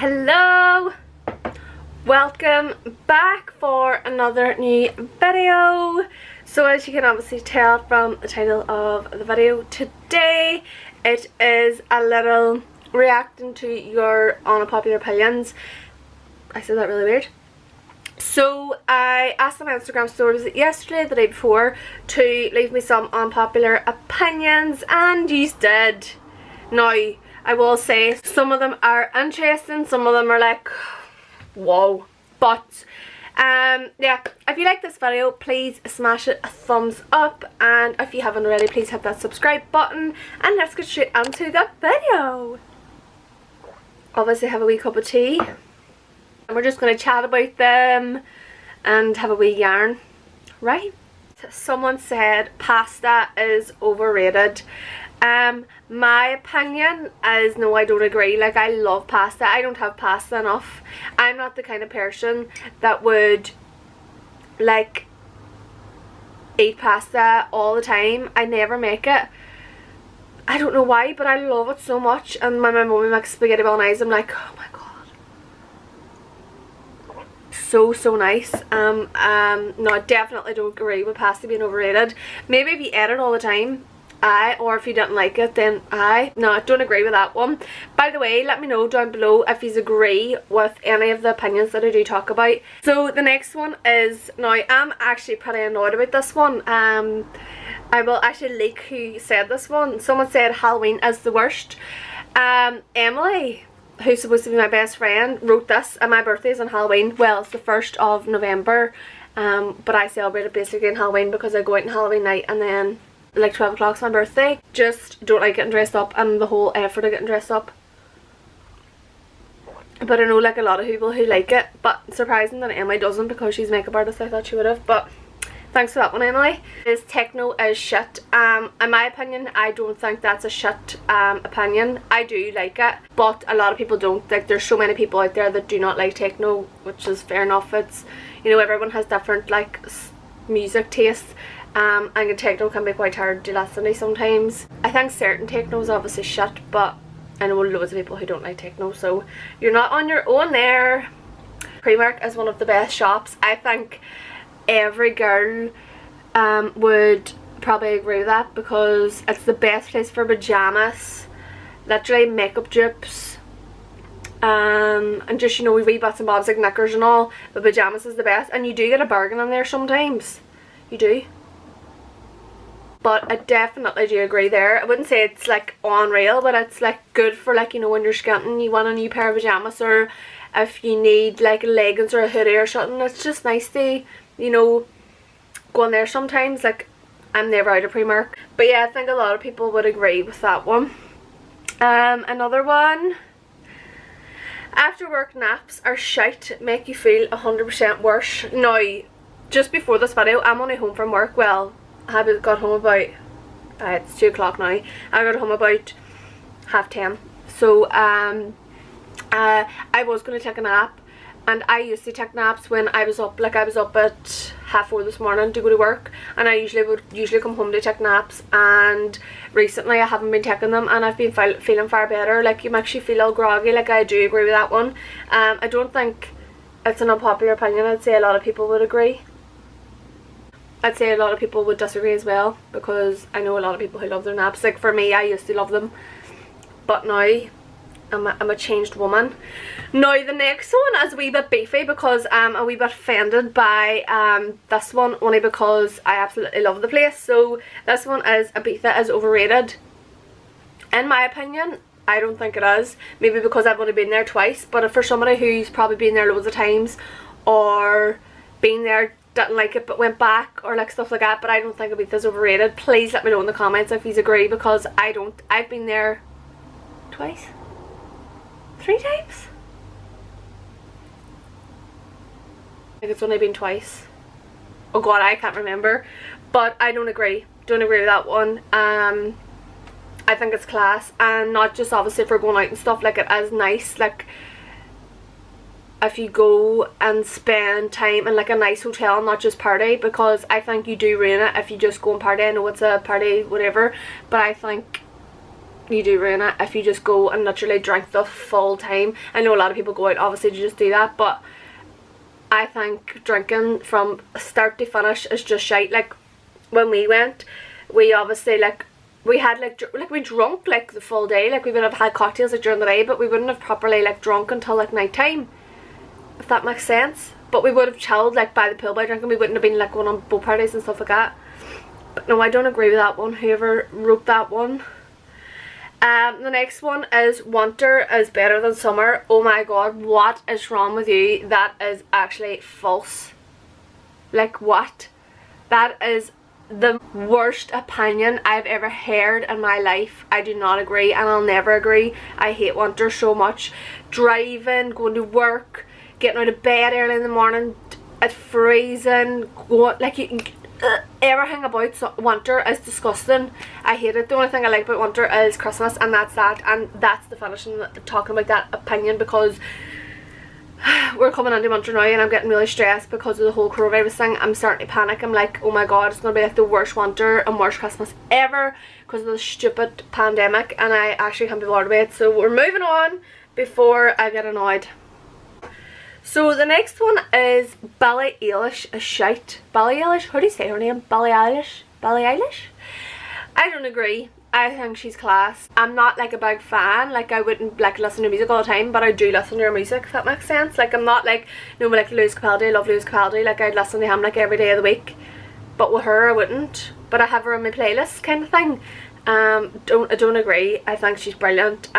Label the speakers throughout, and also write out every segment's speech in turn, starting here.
Speaker 1: Hello! Welcome back for another new video. So as you can obviously tell from the title of the video today, it is a little reacting to your unpopular opinions. I said that really weird. So I asked on my Instagram story, was it yesterday, the day before, to leave me some unpopular opinions, and you did. Now, I will say some of them are interesting, some of them are like, whoa. But yeah, if you like this video, please smash it a thumbs up, and if you haven't already, please hit that subscribe button, and let's get straight into the video. Obviously have a wee cup of tea, and we're just going to chat about them and have a wee yarn, right? Someone said pasta is overrated. My opinion is no, I don't agree. Like, I love pasta. I don't have pasta enough. I'm not the kind of person that would like eat pasta all the time. I never make it. I don't know why, but I love it so much. And when my mummy makes spaghetti bolognese, I'm like, oh my god, so nice. No, I definitely don't agree with pasta being overrated. Maybe if you eat it all the time, or if you don't like it, then no, I don't agree with that one. By the way, let me know down below if you agree with any of the opinions that I do talk about. So the next one is, now I'm actually pretty annoyed about this one. I will actually leak who said this one. Someone said Halloween is the worst. Emily, who's supposed to be my best friend, wrote this, and my birthday is on Halloween. Well, it's the 1st of November, but I celebrate it basically on Halloween because I go out on Halloween night, and then like 12 o'clock's my birthday. Just don't like getting dressed up and the whole effort of getting dressed up. But I know like a lot of people who like it, but surprising that Emily doesn't because she's a makeup artist. I thought she would have, but thanks for that one, Emily. Is Techno is shit. In my opinion, I don't think that's a shit opinion. I do like it, but a lot of people don't. Like, there's so many people out there that do not like techno, which is fair enough. It's, you know, everyone has different like music tastes. And techno can be quite hard to listen to sometimes. I think certain techno is obviously shit, but I know loads of people who don't like techno, so you're not on your own there. Primark is one of the best shops. I think every girl would probably agree with that, because it's the best place for pyjamas, literally makeup dupes, and just, you know, wee bits and bobs like knickers and all. But pyjamas is the best, and you do get a bargain in there sometimes. You do. But I definitely do agree there. I wouldn't say it's like unreal, but it's like good for, like, you know, when you're skinting, you want a new pair of pyjamas, or if you need like leggings or a hoodie or something. It's just nice to, you know, go in there sometimes. Like, I'm never out of Primark. But yeah, I think a lot of people would agree with that one. Another one. After work naps are shite, make you feel 100% worse. Now, just before this video, I'm only home from work. Well, I got home about, it's 2 o'clock now. I got home about 10:30. So I was going to take a nap, and I used to take naps when I was up. Like, I was up at 4:30 this morning to go to work, and I would come home to take naps, and recently I haven't been taking them, and I've been feeling far better. Like, you makes you feel all groggy. Like, I do agree with that one. I don't think it's an unpopular opinion. I'd say a lot of people would agree. I'd say a lot of people would disagree as well, because I know a lot of people who love their naps. Like, for me, I used to love them, but now I'm a changed woman. Now the next one is a wee bit beefy, because I'm a wee bit offended by this one, only because I absolutely love the place. So this one is Ibiza is overrated. In my opinion, I don't think it is. Maybe because I've only been there twice, but for somebody who's probably been there loads of times, or been there, didn't like it but went back, or like stuff like that, but I don't think Ibiza's overrated. Please let me know in the comments if you agree, because I don't. I've been there twice, 3 times. I think it's only been twice. Oh god, I can't remember, but I don't agree. Don't agree with that one. I think it's class, and not just obviously for going out and stuff. Like, it is nice. Like, if you go and spend time in like a nice hotel, not just party, because I think you do ruin it if you just go and party. I know it's a party, whatever, but I think you do ruin it if you just go and literally drink the full time. I know a lot of people go out obviously to just do that, but I think drinking from start to finish is just shite. Like when we went, we obviously like we had we drunk like the full day. Like we would have had cocktails like during the day, but we wouldn't have properly like drunk until like night time, if that makes sense. But we would have chilled like by the pool by drinking. We wouldn't have been like going on boat parties and stuff like that. But no, I don't agree with that one, whoever wrote that one. The next one is winter is better than summer. Oh my god, what is wrong with you? That is actually false. Like what? That is the worst opinion I've ever heard in my life. I do not agree, and I'll never agree. I hate winter so much. Driving, going to work, getting out of bed early in the morning, it's freezing, like you everything about winter is disgusting. I hate it. The only thing I like about winter is Christmas, and that's that, and that's the finishing talking about that opinion, because we're coming into winter now and I'm getting really stressed because of the whole coronavirus thing. I'm starting to panic. I'm like, oh my god, it's going to be like the worst winter and worst Christmas ever because of the stupid pandemic, and I actually can't be bothered with it. So we're moving on before I get annoyed. So the next one is Billie Eilish is shite. Billie Eilish? How do you say her name? Billie Eilish? Billie Eilish? I don't agree. I think she's class. I'm not like a big fan. Like I wouldn't like listen to music all the time, but I do listen to her music, if that makes sense. Like I'm not like, you know, like Lewis Capaldi. I love Lewis Capaldi. Like I'd listen to him like every day of the week. But with her I wouldn't. But I have her on my playlist kind of thing. I don't agree. I think she's brilliant.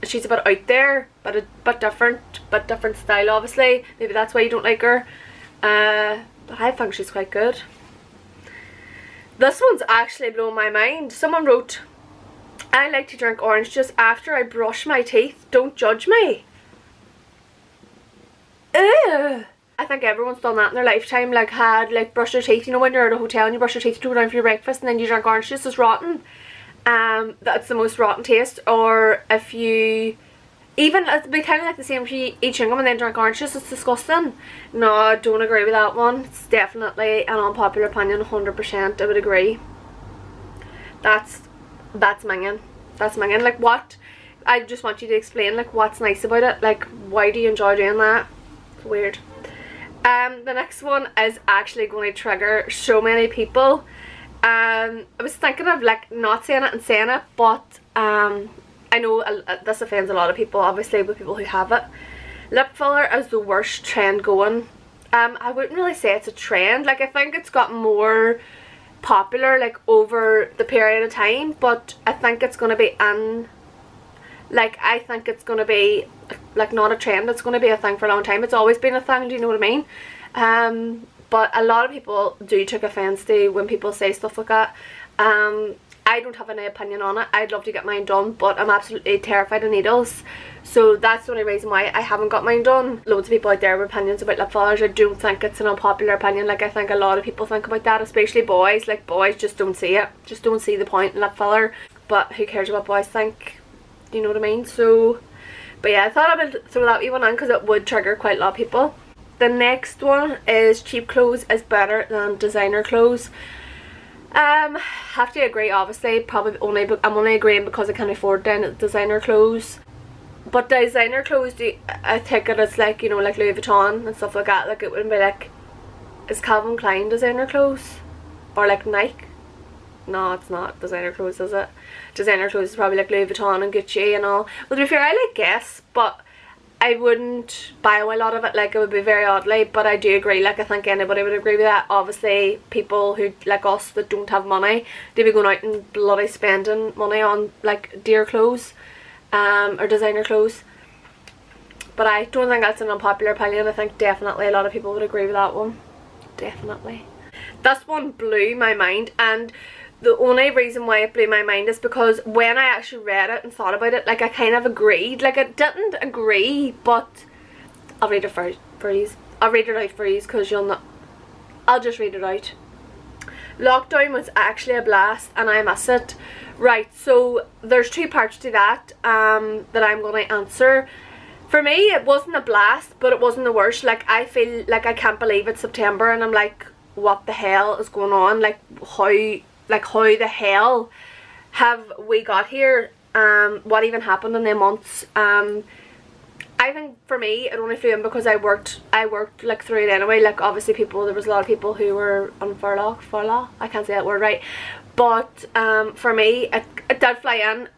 Speaker 1: She's a bit out there, but a bit different style obviously. Maybe that's why you don't like her. But I think she's quite good. This one's actually blown my mind. Someone wrote, I like to drink orange juice after I brush my teeth. Don't judge me. Ew. I think everyone's done that in their lifetime. Like brush their teeth. You know when you're at a hotel and you brush your teeth, you go down for your breakfast and then you drink orange juice. It's rotten. That's the most rotten taste. Or if you even, it'd be kind of like the same if you eat chewing gum and then drink orange juice. It's disgusting. No, I don't agree with that one. It's definitely an unpopular opinion. 100% I would agree. That's minging. That's minging. Like what? I just want you to explain like what's nice about it. Like why do you enjoy doing that? It's weird. The next one is actually going to trigger so many people. I was thinking of like not saying it and saying it, but I know this offends a lot of people, obviously, with people who have it. Lip filler is the worst trend going. I wouldn't really say it's a trend. Like I think it's got more popular like over the period of time, but I think it's going to be I think it's going to be like not a trend. It's going to be a thing for a long time. It's always been a thing, do you know what I mean? But a lot of people do take offence to when people say stuff like that. I don't have any opinion on it. I'd love to get mine done, but I'm absolutely terrified of needles. So that's the only reason why I haven't got mine done. Loads of people out there have opinions about lip fillers. I don't think it's an unpopular opinion. Like I think a lot of people think about that, especially boys. Like boys just don't see it. Just don't see the point in lip filler. But who cares what boys think? Do you know what I mean? So, but yeah, I thought I would throw that wee one on because it would trigger quite a lot of people. The next one is cheap clothes is better than designer clothes. Have to agree, obviously. Probably I'm only agreeing because I can't afford designer clothes. But designer clothes, I think it is like, you know, like Louis Vuitton and stuff like that. Like it wouldn't be like, is Calvin Klein designer clothes? Or like Nike? No, it's not designer clothes, is it? Designer clothes is probably like Louis Vuitton and Gucci and all. Well, to be fair, I like Guess, but I wouldn't buy a lot of it. Like it would be very oddly, but I do agree. Like I think anybody would agree with that. Obviously people who like us that don't have money, they be going out and bloody spending money on like dear clothes or designer clothes. But I don't think that's an unpopular opinion. I think definitely a lot of people would agree with that one. Definitely. This one blew my mind, and the only reason why it blew my mind is because when I actually read it and thought about it, like I kind of agreed. Like I didn't agree, but I'll read it for you. I'll read it out for you because you'll not. I'll just read it out. Lockdown was actually a blast and I miss it. Right, so there's two parts to that that I'm going to answer. For me, it wasn't a blast, but it wasn't the worst. Like I feel like I can't believe it's September and I'm like, what the hell is going on? Like how the hell have we got here, what even happened in them months. I think for me it only flew in because I worked like through it anyway. Like obviously there was a lot of people who were on furlough, I can't say that word right, but for me it did fly in.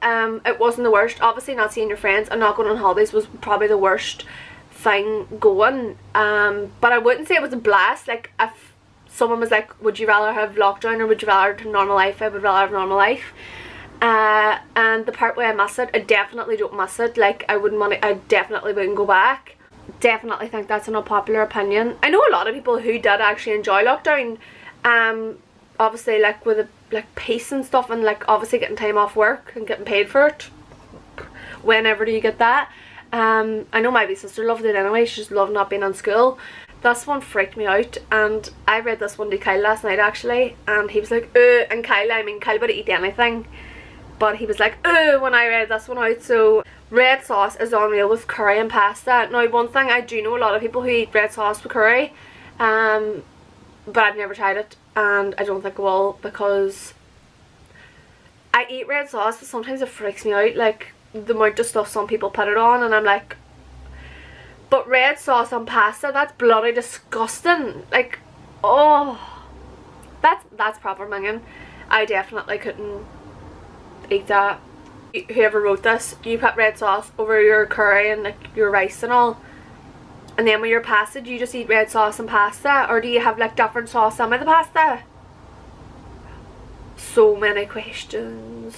Speaker 1: It wasn't the worst. Obviously not seeing your friends and not going on holidays was probably the worst thing going, but I wouldn't say it was a blast. Like if someone was like, would you rather have lockdown or would you rather have normal life, I would rather have normal life. And the part where I miss it, I definitely don't miss it. Like I definitely wouldn't go back. Definitely think that's an unpopular opinion. I know a lot of people who did actually enjoy lockdown, obviously like with the like peace and stuff, and like obviously getting time off work and getting paid for it. Whenever do you get that? I know my wee sister loved it anyway. She just loved not being in school. This one freaked me out, and I read this one to Kyle last night actually, and he was like, and Kyle, I mean Kyle would eat anything, but he was like, when I read this one out. So red sauce is unreal with curry and pasta. Now one thing, I do know a lot of people who eat red sauce with curry, but I've never tried it, and I don't think I will, because I eat red sauce but sometimes it freaks me out, like the amount of stuff some people put it on, and I'm like, but red sauce on pasta, that's bloody disgusting. Like, oh, that's proper minging. I definitely couldn't eat that. Whoever wrote this, you put red sauce over your curry and like your rice and all, and then with your pasta, do you just eat red sauce and pasta, or do you have like different sauce on with the pasta? So many questions.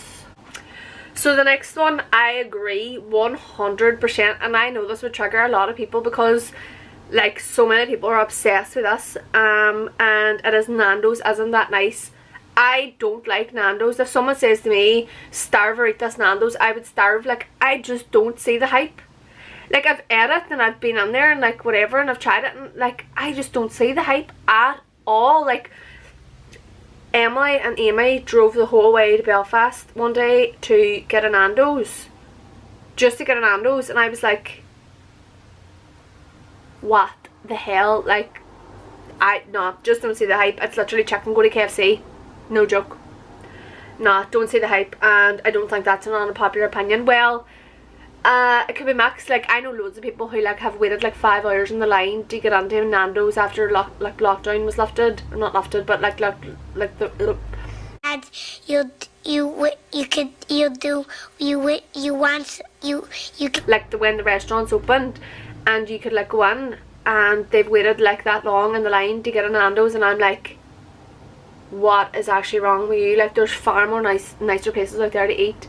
Speaker 1: So the next one, I agree 100%, and I know this would trigger a lot of people because like so many people are obsessed with this, and it is Nandos. Isn't that nice? I don't like Nandos. If someone says to me, starve or eat this Nandos, I would starve. Like, I just don't see the hype. Like, I've ate it and I've been in there and like whatever, and I've tried it, and like I just don't see the hype at all. Like, Emily and Amy drove the whole way to Belfast one day to get a Nandos. Just to get a Nandos, and I was like, what the hell? Like, just don't see the hype. It's literally chicken, go to KFC. No joke. Nah, don't see the hype, and I don't think that's an unpopular opinion. Well, it could be mixed. Like, I know loads of people who like have waited like 5 hours in the line to get into Nandos after lockdown was lifted, or not lifted, but like the.
Speaker 2: And you could,
Speaker 1: like when the restaurants opened, and you could like go in, and they've waited like that long in the line to get a Nandos, and I'm like, what is actually wrong with you? Like, there's far more nicer places out there to eat.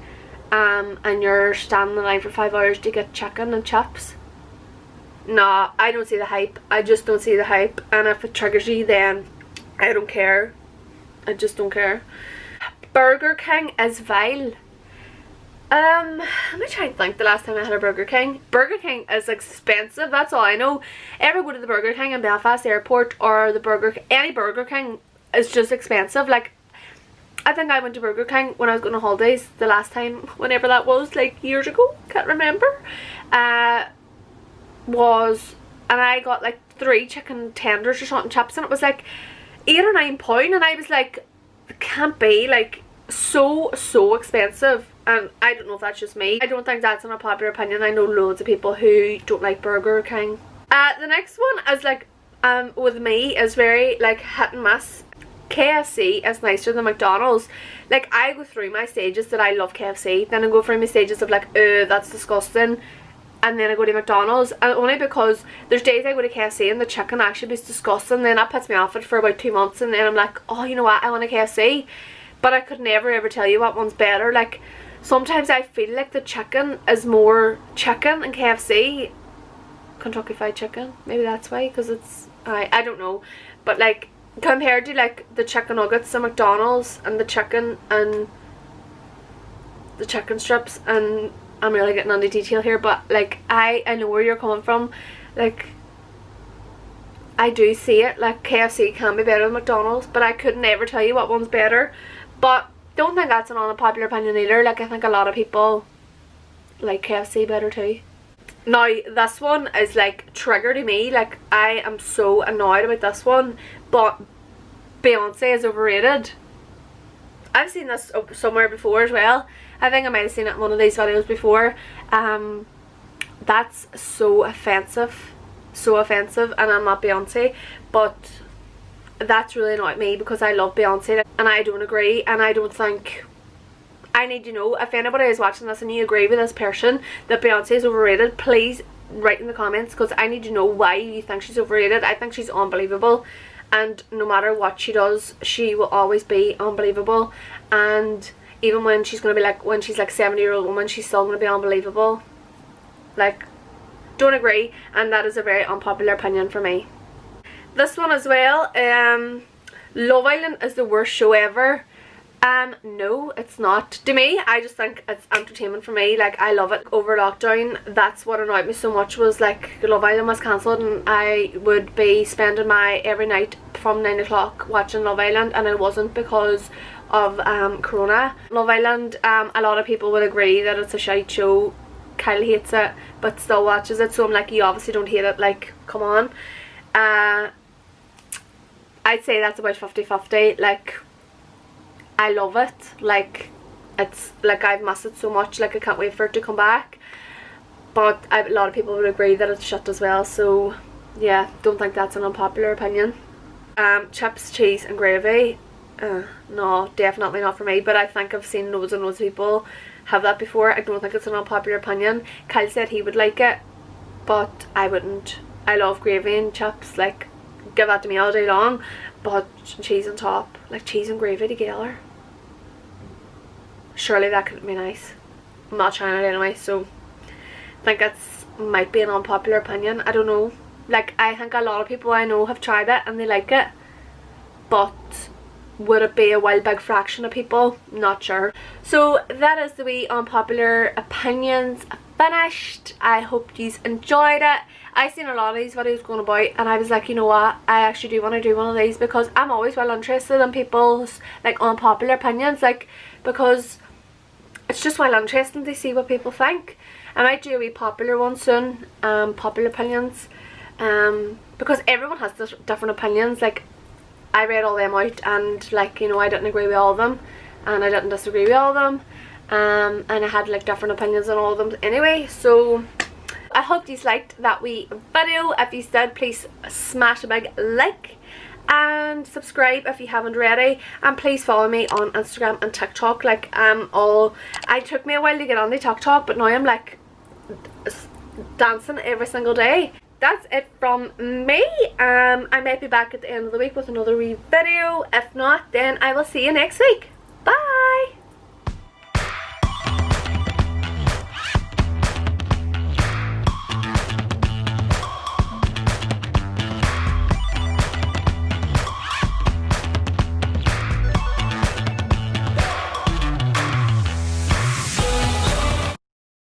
Speaker 1: And you're standing in the line for 5 hours to get chicken and chips. Nah, I don't see the hype. I just don't see the hype. And if it triggers you, then I don't care. I just don't care. Burger King is vile. Let me try and think the last time I had a Burger King. Burger King is expensive, that's all I know. Ever go to the Burger King in Belfast Airport, or any Burger King is just expensive. Like, I think I went to Burger King when I was going on holidays the last time, whenever that was, like years ago, can't remember. And I got like 3 chicken tenders or something, chips, and it was like £8 or £9, and I was like, it can't be, like, so expensive. And I don't know if that's just me. I don't think that's an unpopular opinion. I know loads of people who don't like Burger King. The next one is like, with me, is very like hit and miss. KFC is nicer than McDonald's. Like, I go through my stages that I love KFC, then I go through my stages of like, that's disgusting, and then I go to McDonald's, and only because there's days I go to KFC and the chicken actually is disgusting, then that puts me off it for about 2 months, and then I'm like, oh, you know what, I want a KFC. But I could never ever tell you what one's better. Like, sometimes I feel like the chicken is more chicken in KFC. Kentucky Fried Chicken, maybe that's why, because it's, I don't know, but like, compared to like the chicken nuggets at McDonald's and the chicken strips, and I'm really getting into detail here, but like I know where you're coming from. Like, I do see it, like KFC can be better than McDonald's, but I could never tell you what one's better. But don't think that's an unpopular opinion either. Like, I think a lot of people like KFC better too. Now, this one is like trigger to me. Like, I am so annoyed about this one, but Beyonce is overrated. I've seen this somewhere before as well. I think I might have seen it in one of these videos before. That's so offensive. So offensive, and I'm not Beyonce, but that's really annoyed me because I love Beyonce and I don't agree, and I don't think, I need to know if anybody is watching this and you agree with this person that Beyonce is overrated, please write in the comments, because I need to know why you think she's overrated. I think she's unbelievable, and no matter what she does, she will always be unbelievable. And even when she's going to be like, when she's like 70-year-old woman, she's still going to be unbelievable. Like, don't agree, and that is a very unpopular opinion for me. This one as well, Love Island is the worst show ever. No, it's not. To me, I just think it's entertainment for me. Like, I love it. Over lockdown, that's what annoyed me so much, was like Love Island was cancelled and I would be spending my every night from 9 o'clock watching Love Island, and it wasn't because of Corona. Love Island, a lot of people would agree that it's a shite show. Kyle hates it but still watches it, so I'm like, you obviously don't hate it, like, come on. I'd say that's about 50-50. Like, I love it. Like, it's like I've missed it so much, like I can't wait for it to come back. But a lot of people would agree that it's shit as well, so yeah, don't think that's an unpopular opinion. Chips, cheese and gravy, no, definitely not for me, but I think I've seen loads and loads of people have that before. I don't think it's an unpopular opinion. Kyle said he would like it, but I wouldn't. I love gravy and chips, like, give that to me all day long, but cheese on top, like cheese and gravy together, surely that could be nice. I'm not trying it anyway, so I think that's might be an unpopular opinion. I don't know, like, I think a lot of people I know have tried it and they like it, but would it be a wild big fraction of people? Not sure. So that is the wee unpopular opinions finished. I hope you enjoyed it. I seen a lot of these videos going about and I was like, you know what, I actually do want to do one of these, because I'm always well interested in people's like unpopular opinions, like, because it's just well interesting to see what people think. I might do a wee popular one soon, popular opinions, because everyone has different opinions. Like, I read all them out and, like, you know, I didn't agree with all of them and I didn't disagree with all of them, and I had like different opinions on all of them anyway. So I hope you liked that wee video. If you did, please smash a big like and subscribe if you haven't already, and please follow me on Instagram and TikTok. Like, it took me a while to get on the TikTok, but now I'm like dancing every single day. That's it from me. I might be back at the end of the week with another wee video. If not, then I will see you next week.